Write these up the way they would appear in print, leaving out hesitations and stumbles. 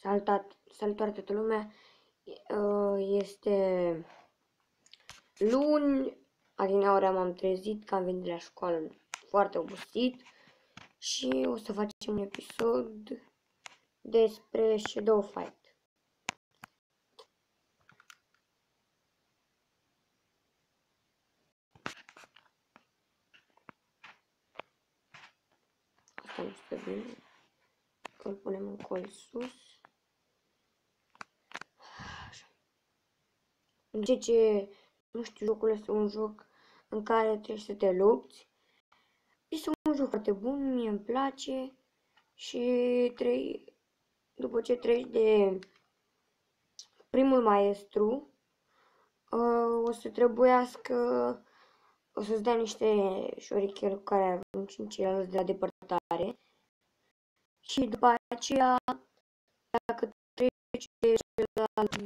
Salutare toată lumea. Este luni, adineauri m-am trezit că am venit de la școală foarte obosit și o să facem un episod despre Shadow Fight. Asta nu stă bine. Îl punem în col sus. Așa. Ce nu știu, jocul este un joc în care trebuie să te lupți. Este un joc foarte bun, mie îmi place și după ce treci de primul maestru, o să trebuiască, o să-ți dea niște șorichel cu care arunci în ceilalți de la depărtare și după aceea, dacă treci de celălalt,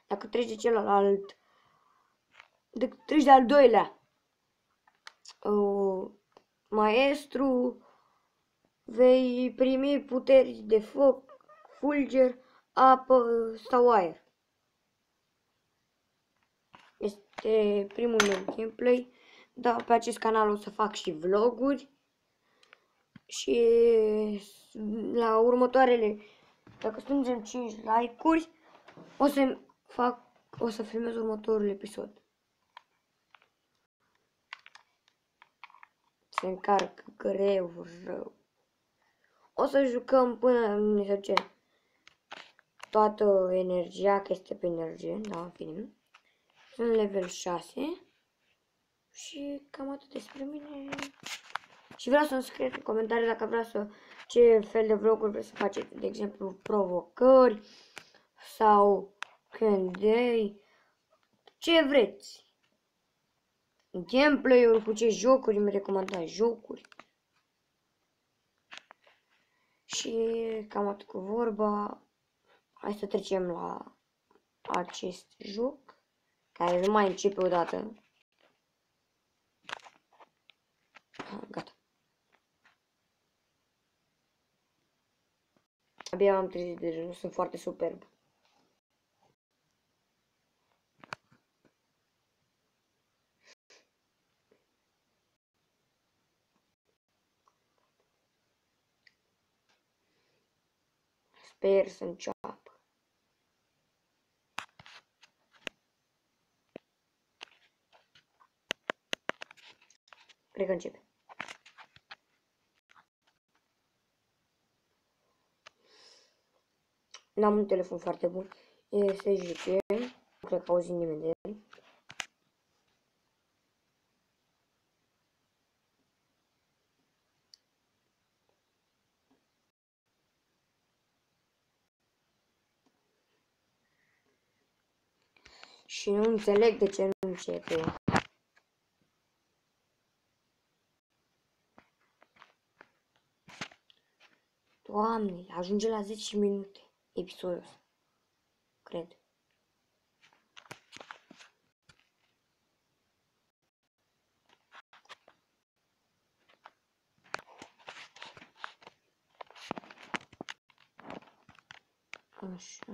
dacă treci de al doilea maestru, vei primi puteri de foc, fulger, apă sau aer. Este primul meu gameplay, dar pe acest canal o să fac și vloguri și la următoarele, dacă strângem 5 like-uri, o să filmez următorul episod. Se încarcă greu, rău. O să jucăm până ne se duce toată energia, că este pe energie, da, în fine. Sunt level 6 și cam atât despre mine. Și vreau să-mi scrieți în comentarii dacă vreau ce fel de vloguri vreți să faceți, de exemplu provocări sau Q&A, ce vreți. Gameplay-uri, cu ce jocuri îmi recomandați jocuri. Și cam atât cu vorba. Hai să trecem la acest joc, care nu mai începe odată. Gata. Abia m-am trezit deja, nu sunt foarte superb. Sper să înceapă. Cred că începe. N-am un telefon foarte bun. E SJP. Nu cred că auzi nimeni de el. Și nu înțeleg de ce nu începe. Doamne, ajunge la 10 minute episodul ăsta. Cred. Așa.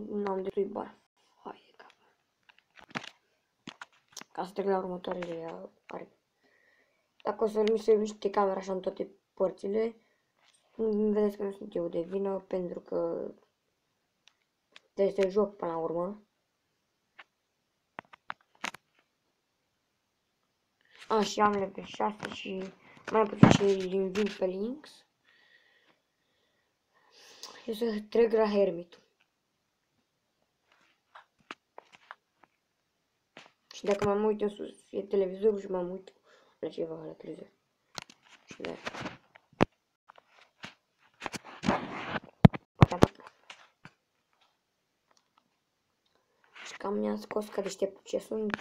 N-am destui bani. Hai, ca să trec la următoarele are. Dacă o să mi se miște camera așa în toate părțile, vedeți că nu sunt eu de vină, pentru că este joc până la urmă. Și am level 6 și mai puțin și îl invin pe Lynx. Eu să trec la Hermit. Și dacă mă uit în sus, e televizorul și mă uit la ceva la televizor. Și de și cam mi-am scos că deștept ce sunt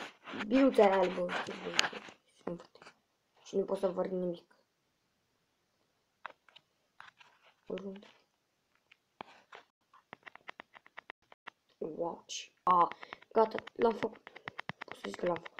biluțe albă. Și nu pot să văd nimic. Oriunde. Watch. Gata, l-am făcut. Pot să zic că l-am făcut.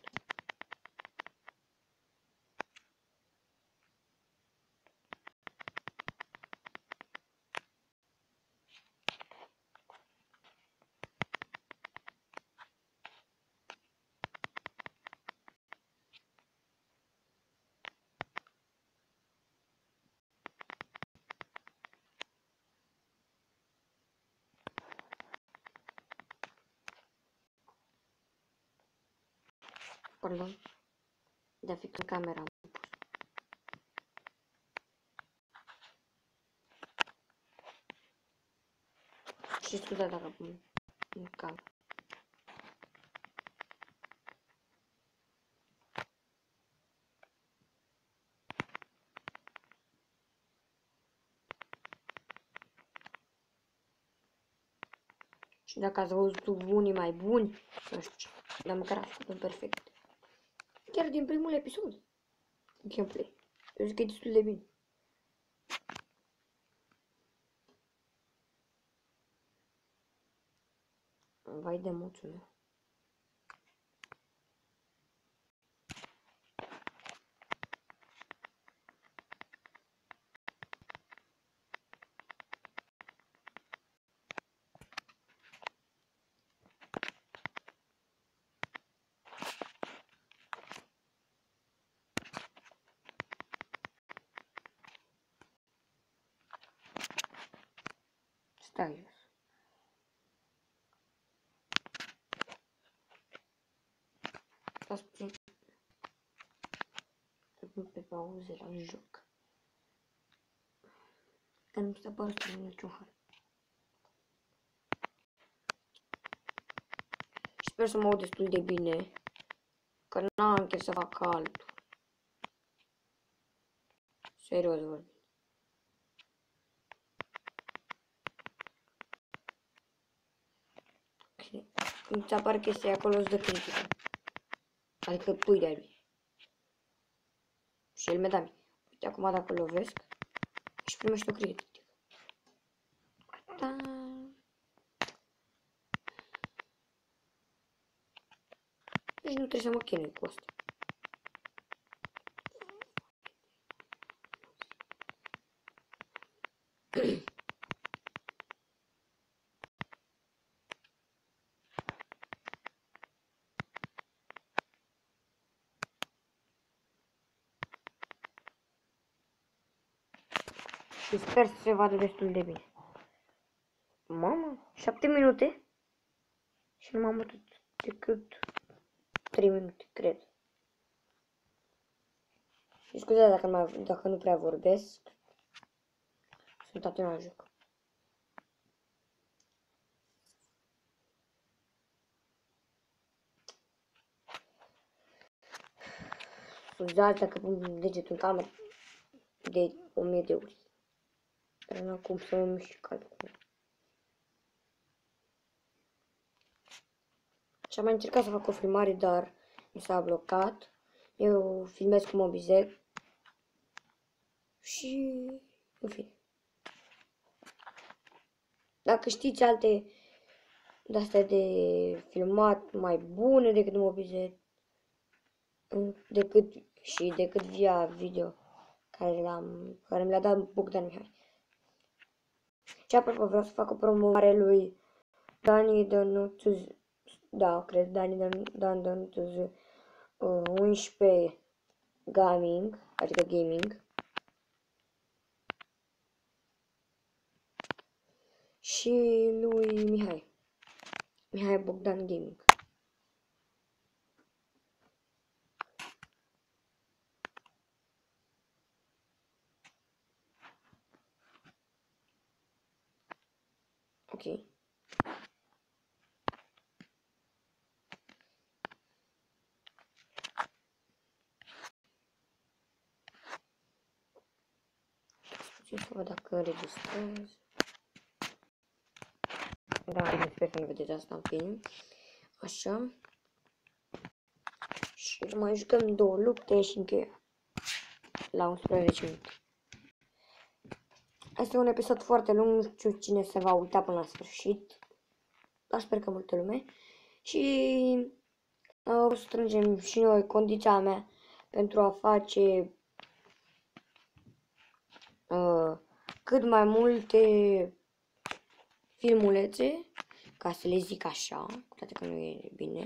Pardon. Da, fix în camera am pus. Și scuza dacă pun în camera. Și dacă ați văzut unii mai buni, nu știu ce, dar măcar a făcut un perfect. Chiar din primul episod. Gameplay. Eu zic că e destul de bine. Vai de moțul meu. Stai jos. Stați puțin. Să pun pe pauză la joc. Că nu se apare să niciun har. Și sper să mă aud destul de bine. Că n-am chef să fac altul. Serios vorbim. Când ți apare chestia acolo îți dă critică. Adică tu de-ai lui. Și el mi-a dat. Uite, acum dacă lovesc și primești o critică. Da. Deci nu trebuie să mă chinui cu asta. Și sper să se vadă destul de bine. Mamă, 7 minute? Și nu m-am bătut decât 3 minute, cred. Și scuze dacă nu prea vorbesc. Sunt atent la joc. Scuzați dacă pun degetul în cameră de 1000 de ori. Dar nu cum să mă mișc altcum. Și am mai încercat să fac o filmare, dar mi s-a blocat. Eu filmez cu Moby Z. Și în fine. Dacă știți alte de-astea de filmat mai bune decât Moby Z, decât via video care mi l-a dat Bogdan Mihai. Și apropo, vreau să fac o promovare lui Dani Dănuț, da, cred, Dani Dănuț 11 Gaming, adică gaming. Și lui Mihai Bogdan Gaming. Ok. Puțin să văd dacă înregistrez. Da, sper că nu vedeți asta în film. Așa. Și mai jucăm 2 lupte și încheiem. La 11 minute. Este un episod foarte lung, nu știu cine se va uita până la sfârșit. Dar sper că multă lume. Și o strângem și noi condiția mea pentru a face cât mai multe filmulețe, ca să le zic așa, cu toate că nu e bine.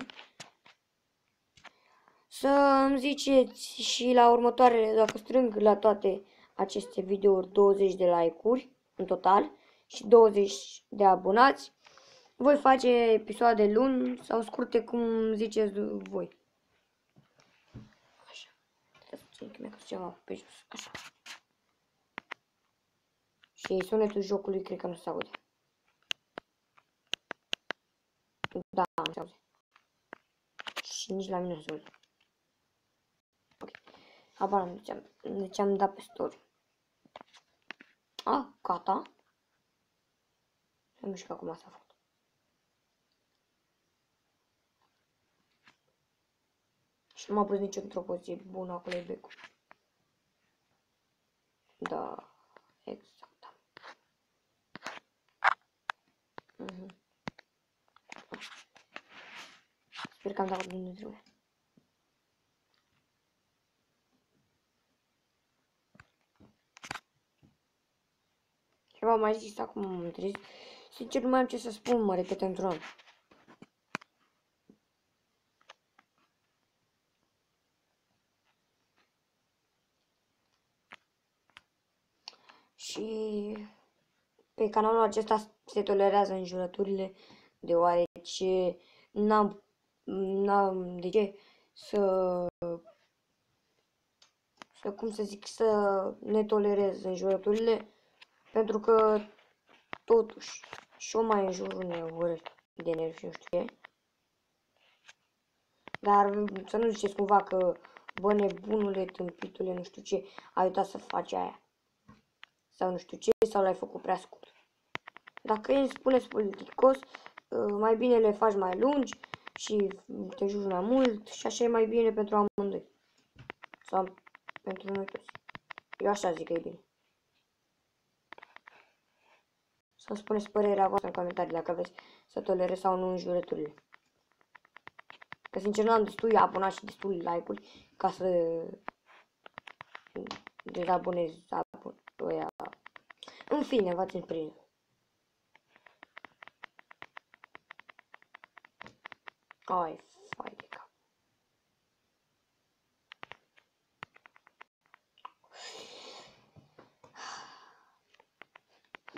Să îmi ziceți și la următoarele, dacă strâng la toate aceste videouri 20 de like-uri în total și 20 de abonați, voi face episoade luni sau scurte cum ziceți voi. Țin că mi-a căzut ceva pe jos, așa. Și sunetul jocului cred că nu se aude. Da, nu se aude. Și nici la mine nu se aude. Ok. Habar am deci am dat pe story. Gata. Am mișcat cum s-a făcut. Și nu m-a pus nici într-o poziție bună acolo e becul. Da, exact. Sper că am dat unde trebuie. Ceva mai zis acum am trezit. Sincer nu mai am ce să spun, mă repet într-un. Și pe canalul acesta se tolerează înjurăturile, deoarece n-am de ce cum să zic, să ne tolerez înjurăturile, pentru că totuși și eu mai înjur uneori de nervi și nu știu ce. Dar să nu ziceți cumva că, bă, nebunule, tâmpitule, nu știu ce, ai uitat să faci aia. Sau nu știu ce, sau l-ai făcut prea scurt. Dacă îmi spuneți politicos, mai bine le faci mai lungi și te juri mai mult și așa e mai bine pentru amândoi. Sau pentru noi toți. Eu așa zic că e bine. Să-mi spuneți părerea voastră în comentarii dacă vreți să tolerez sau nu înjurăturile. Că sincer nu am destui abonați și destui like-uri ca să dezabonez ăia. În fine, v-ați împrins. Ai, fai de cap.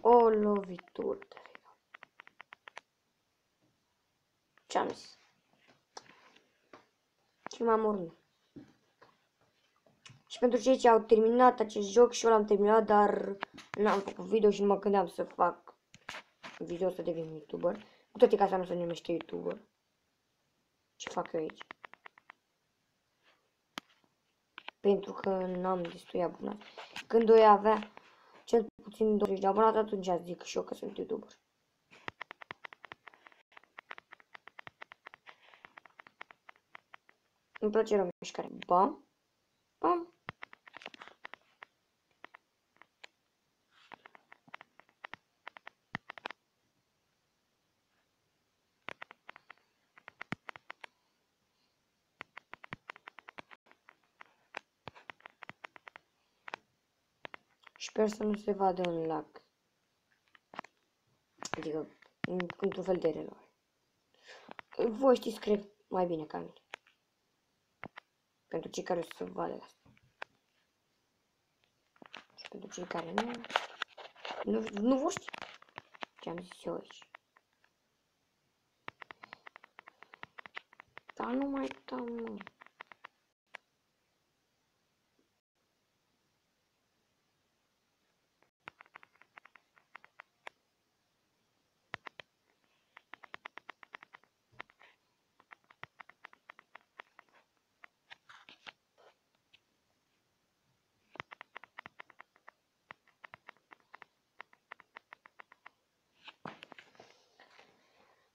O lovitură de frică. Ce-am zis? Și m-am urmit. Și pentru cei ce au terminat acest joc și eu l-am terminat, dar n-am făcut video și nu mă gândeam să fac video să devin YouTuber. Cu toate că asta nu se numește YouTuber. Ce fac eu aici? Pentru că n-am destui abonați. Când o avea cel puțin 20 de abonați, atunci zic și eu că sunt YouTuber. Îmi place rău mișcare. Bam, bam. Sper să nu se vadă un lag. Adică, într-un fel de eroare. Voi știți, cred, mai bine ca mine. Pentru cei care o să vadă asta. Și pentru cei care nu vor ști ce am zis eu aici. Dar nu mai dau, mă.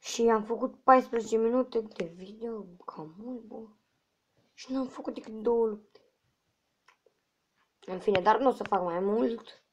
Și am făcut 14 minute de video, cam mult, bă. Și n-am făcut decât 2 lupte. În fine, dar nu o să fac mai mult.